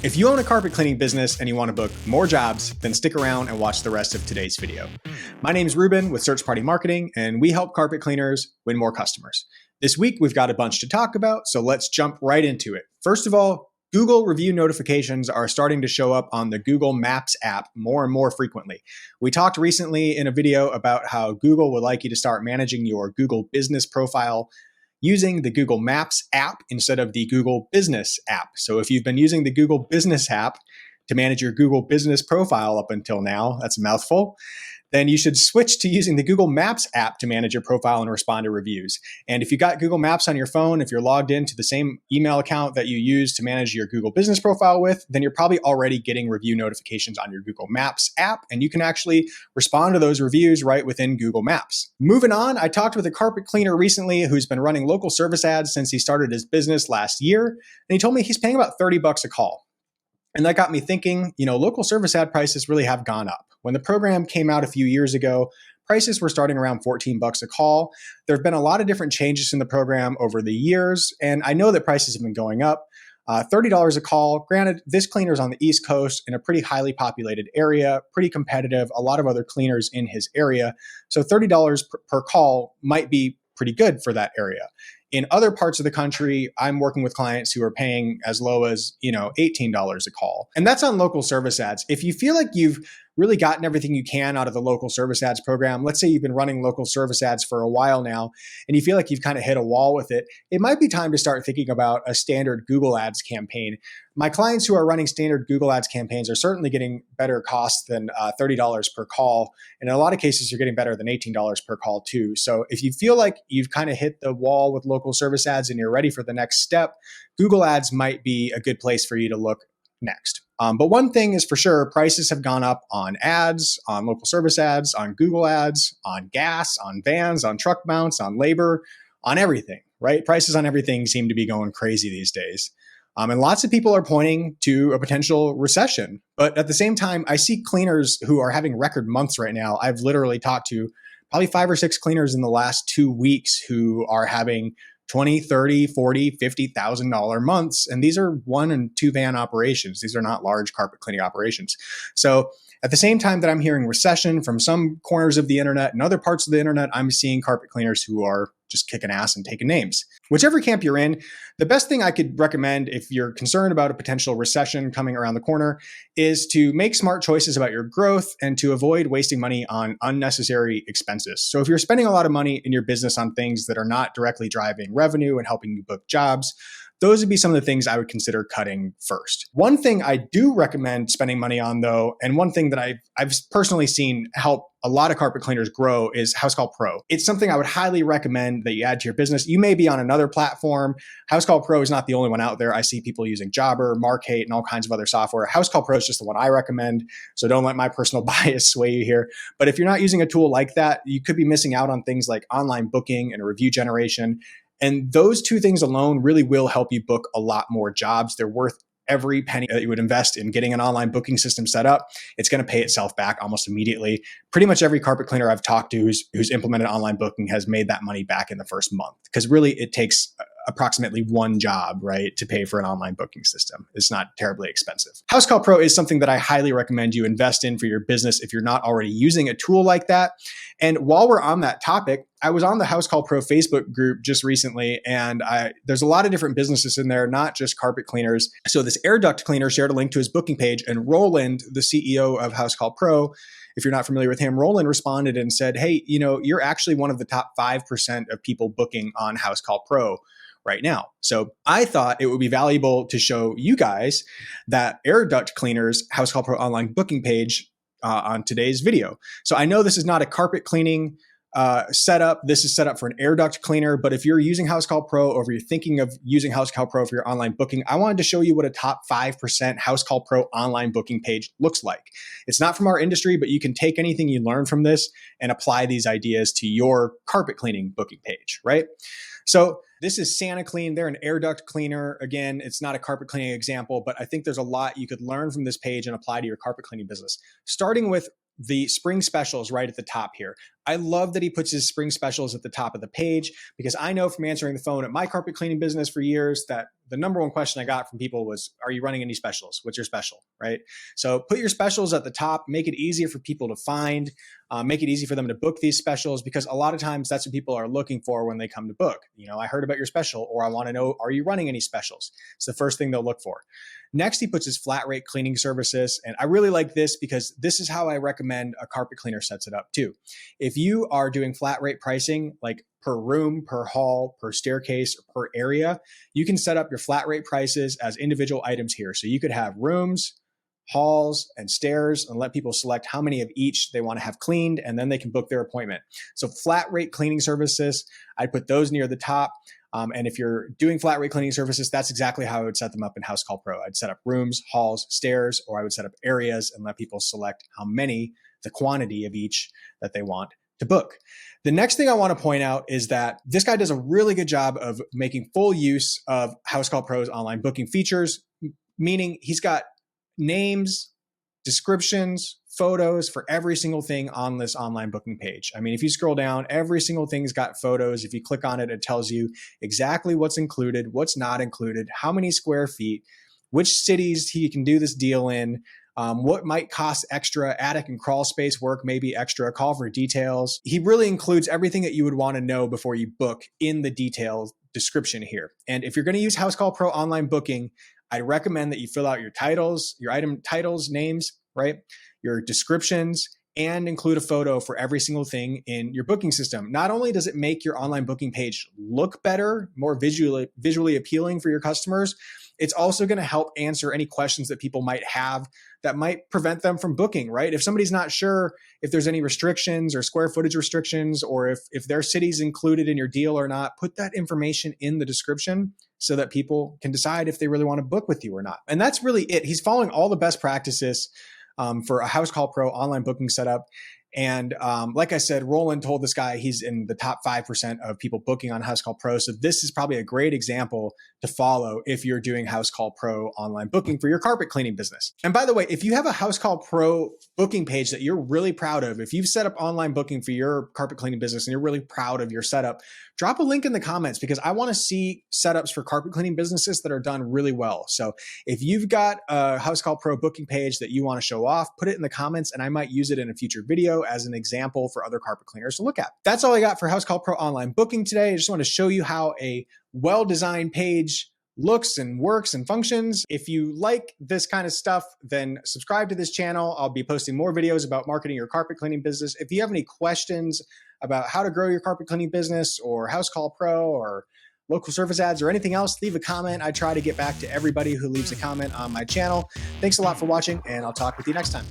If you own a carpet cleaning business and you want to book more jobs, then stick around and watch the rest of today's video. My name is Reuben with SearchParty Marketing, and we help carpet cleaners win more customers. This week, we've got a bunch to talk about, so let's jump right into it. First of all, Google review notifications are starting to show up on the Google Maps app more and more frequently. We talked recently in a video about how Google would like you to start managing your Google business profile using the Google Maps app instead of the Google Business app. So if you've been using the Google Business app to manage your Google Business profile up until now, that's a mouthful, then you should switch to using the Google Maps app to manage your profile and respond to reviews. And if you got Google Maps on your phone, if you're logged into the same email account that you use to manage your Google Business profile with, then you're probably already getting review notifications on your Google Maps app, and you can actually respond to those reviews right within Google Maps. Moving on, I talked with a carpet cleaner recently who's been running local service ads since he started his business last year, and he told me he's paying about $30 a call. And that got me thinking, local service ad prices really have gone up. When the program came out a few years ago, prices were starting around $14 a call. There have been a lot of different changes in the program over the years, and I know that prices have been going up. $30 a call. Granted, this cleaner's on the East Coast in a pretty highly populated area, pretty competitive, a lot of other cleaners in his area. So $30 per call might be pretty good for that area. In other parts of the country, I'm working with clients who are paying as low as, $18 a call. And that's on local service ads. If you feel like you've really gotten everything you can out of the local service ads program, let's say you've been running local service ads for a while now, and you feel like you've kind of hit a wall with it, it might be time to start thinking about a standard Google Ads campaign. My clients who are running standard Google Ads campaigns are certainly getting better costs than $30 per call. And in a lot of cases, you're getting better than $18 per call too. So if you feel like you've kind of hit the wall with local service ads and you're ready for the next step, Google Ads might be a good place for you to look next. But one thing is for sure, prices have gone up on ads, on local service ads, on Google Ads, on gas, on vans, on truck mounts, on labor, on everything, right? Prices on everything seem to be going crazy these days. And lots of people are pointing to a potential recession. But at the same time, I see cleaners who are having record months right now. I've literally talked to probably 5 or 6 cleaners in the last 2 weeks who are having $20, $30, $40, $50,000 months. And these are 1 and 2 van operations. These are not large carpet cleaning operations. So at the same time that I'm hearing recession from some corners of the internet and other parts of the internet, I'm seeing carpet cleaners who are just kicking ass and taking names. Whichever camp you're in, the best thing I could recommend if you're concerned about a potential recession coming around the corner is to make smart choices about your growth and to avoid wasting money on unnecessary expenses. So if you're spending a lot of money in your business on things that are not directly driving revenue and helping you book jobs, those would be some of the things I would consider cutting first. One thing I do recommend spending money on though, and one thing that I've personally seen help a lot of carpet cleaners grow is Housecall Pro. It's something I would highly recommend that you add to your business. You may be on another platform. Housecall Pro is not the only one out there. I see people using Jobber, Markate, and all kinds of other software. Housecall Pro is just the one I recommend. So don't let my personal bias sway you here. But if you're not using a tool like that, you could be missing out on things like online booking and review generation. And those 2 things alone really will help you book a lot more jobs. They're worth every penny that you would invest in getting an online booking system set up. It's going to pay itself back almost immediately. Pretty much every carpet cleaner I've talked to who's implemented online booking has made that money back in the first month, because really it takes approximately 1 job, right, to pay for an online booking system. It's not terribly expensive. Housecall Pro is something that I highly recommend you invest in for your business if you're not already using a tool like that. And while we're on that topic, I was on the Housecall Pro Facebook group just recently, and there's a lot of different businesses in there, not just carpet cleaners. So this air duct cleaner shared a link to his booking page, and Roland, the CEO of Housecall Pro, if you're not familiar with him, Roland responded and said, hey, you're actually one of the top 5% of people booking on Housecall Pro right now. So I thought it would be valuable to show you guys that air duct cleaner's Housecall Pro online booking page on today's video. So I know this is not a carpet cleaning setup. This is set up for an air duct cleaner, but if you're using Housecall Pro or if you're thinking of using Housecall Pro for your online booking, I wanted to show you what a top 5% Housecall Pro online booking page looks like. It's not from our industry, but you can take anything you learn from this and apply these ideas to your carpet cleaning booking page, right? So this is Santa Clean. They're an air duct cleaner. Again, it's not a carpet cleaning example, but I think there's a lot you could learn from this page and apply to your carpet cleaning business. Starting with the spring specials right at the top here. I love that he puts his spring specials at the top of the page because I know from answering the phone at my carpet cleaning business for years that the number one question I got from people was, are you running any specials? What's your special, right? So put your specials at the top, make it easier for people to find, make it easy for them to book these specials, because a lot of times that's what people are looking for when they come to book. I heard about your special, or I want to know, are you running any specials? It's the first thing they'll look for. Next, he puts his flat rate cleaning services. And I really like this because this is how I recommend a carpet cleaner sets it up too. If you are doing flat rate pricing, like per room, per hall, per staircase, or per area, you can set up your flat rate prices as individual items here. So you could have rooms, halls, and stairs, and let people select how many of each they want to have cleaned, and then they can book their appointment. So flat rate cleaning services, I'd put those near the top. And if you're doing flat rate cleaning services, that's exactly how I would set them up in Housecall Pro. I'd set up rooms, halls, stairs, or I would set up areas and let people select how many, the quantity of each that they want to book. The next thing I want to point out is that this guy does a really good job of making full use of Housecall Pro's online booking features, meaning he's got names, descriptions, photos for every single thing on this online booking page. I mean, if you scroll down, every single thing's got photos. If you click on it, it tells you exactly what's included, what's not included, how many square feet, which cities he can do this deal in, what might cost extra, attic and crawl space work, maybe extra, call for details. He really includes everything that you would want to know before you book in the details description here. And if you're going to use Housecall Pro online booking, I'd recommend that you fill out your titles, your item titles, names, right? Your descriptions, and include a photo for every single thing in your booking system. Not only does it make your online booking page look better, more visually appealing for your customers, it's also going to help answer any questions that people might have that might prevent them from booking, right? If somebody's not sure if there's any restrictions or square footage restrictions, or if their city's included in your deal or not, put that information in the description so that people can decide if they really want to book with you or not. And that's really it. He's following all the best practices for a Housecall Pro online booking setup. And like I said, Roland told this guy he's in the top 5% of people booking on Housecall Pro. So this is probably a great example to follow if you're doing Housecall Pro online booking for your carpet cleaning business. And by the way, if you have a Housecall Pro booking page that you're really proud of, if you've set up online booking for your carpet cleaning business and you're really proud of your setup, drop a link in the comments, because I want to see setups for carpet cleaning businesses that are done really well. So if you've got a Housecall Pro booking page that you want to show off, put it in the comments and I might use it in a future video as an example for other carpet cleaners to look at. That's all I got for Housecall Pro online booking today. I just want to show you how a well-designed page looks and works and functions. If you like this kind of stuff, then subscribe to this channel. I'll be posting more videos about marketing your carpet cleaning business. If you have any questions about how to grow your carpet cleaning business, or Housecall Pro, or local service ads, or anything else, leave a comment. I try to get back to everybody who leaves a comment on my channel. Thanks a lot for watching, and I'll talk with you next time.